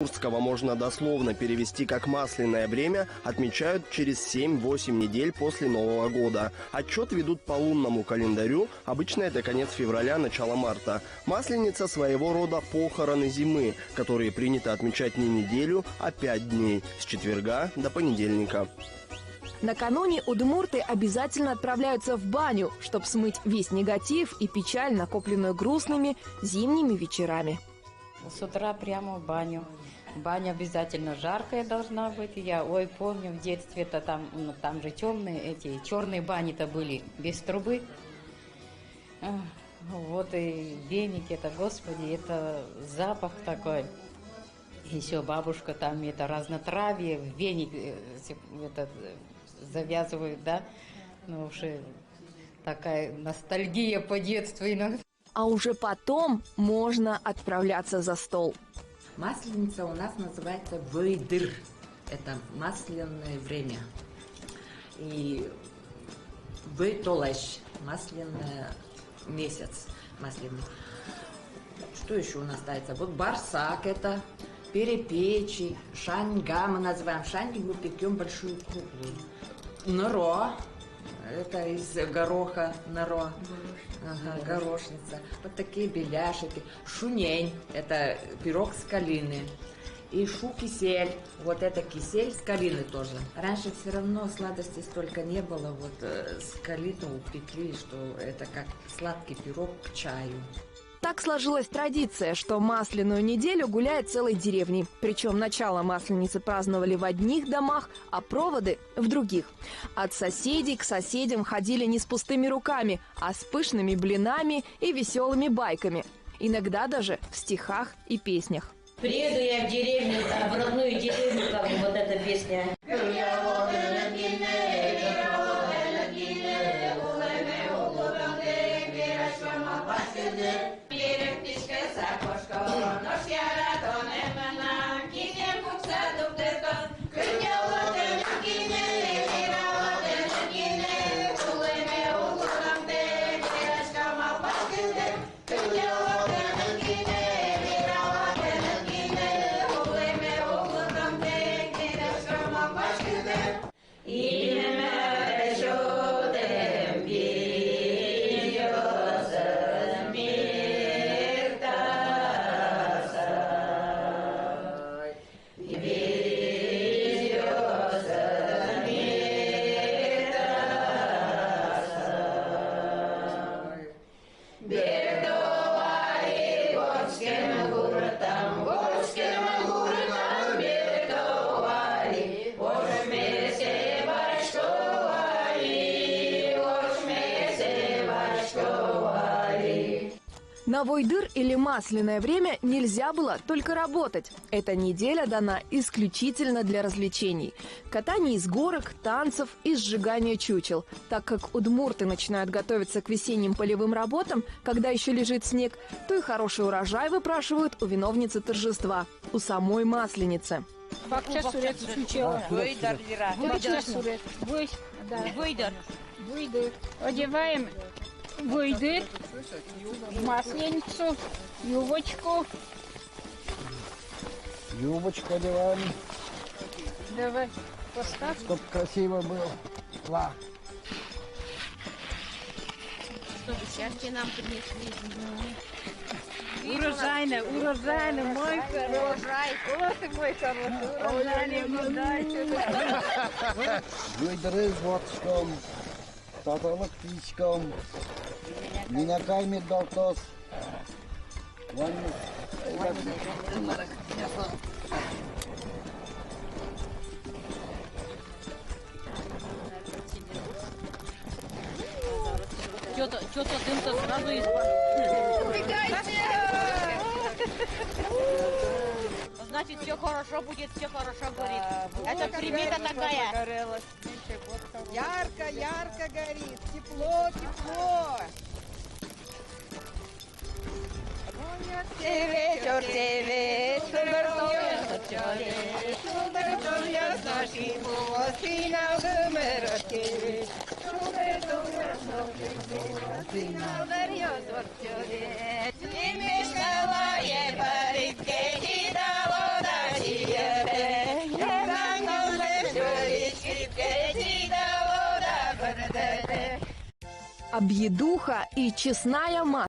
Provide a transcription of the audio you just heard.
Удмуртского можно дословно перевести как «масляное время», отмечают через 7-8 недель после Нового года. Отчет ведут по лунному календарю, обычно это конец февраля, начало марта. Масленица – своего рода похороны зимы, которые принято отмечать не неделю, а 5 дней, с четверга до понедельника. Накануне удмурты обязательно отправляются в баню, чтобы смыть весь негатив и печаль, накопленную грустными зимними вечерами. С утра прямо в баню. Баня обязательно жаркая должна быть. Я помню в детстве-то там же эти черные бани-то были без трубы. Вот и веники, это, Господи, это запах такой. Еще бабушка там это разнотравье, веник завязывают, да. Ну уж такая ностальгия по детству иногда. А уже потом можно отправляться за стол. Масленица у нас называется вейдыр. Это масляное время. И вейтолеш, масляный месяц. Масляный. Что еще у нас ставится? Вот барсак это, перепечи, шаньга мы называем. Шаньги мы пекем большую круглую. Норо. Это из гороха, норо. Ага, горошница. Вот такие беляшики. Шунень. Это пирог с калины. И шу-кисель. Вот это кисель с калины тоже. Раньше все равно сладостей столько не было. Вот с калину упекли, что это как сладкий пирог к чаю. Так сложилась традиция, что масляную неделю гуляет целой деревней. Причем начало масленицы праздновали в одних домах, а проводы – в других. От соседей к соседям ходили не с пустыми руками, а с пышными блинами и веселыми байками. Иногда даже в стихах и песнях. Приеду я в деревню, в родную деревню, как вот эта песня. На войдыр или масляное время нельзя было только работать. Эта неделя дана исключительно для развлечений. Катание из горок, танцев и сжигания чучел. Так как удмурты начинают готовиться к весенним полевым работам, когда еще лежит снег, то и хороший урожай выпрашивают у виновницы торжества, у самой масленицы. Одеваем вейдыр, масленицу, юбочку. Юбочку одеваем. Давай, поставь. Чтоб красиво было. Ла. Чтобы счастье нам принесли. Урожайно, мой урожай. Вот ты мой хороший, урожайный, удачи. Вейдыры с водочком, татарлык птичком, минакай меддалтос. Что-то дым-то сразу испортил. Значит, все хорошо будет, все хорошо горит. Это примета такая. Ярко, ярко горит, тепло, тепло. Объедуха и честная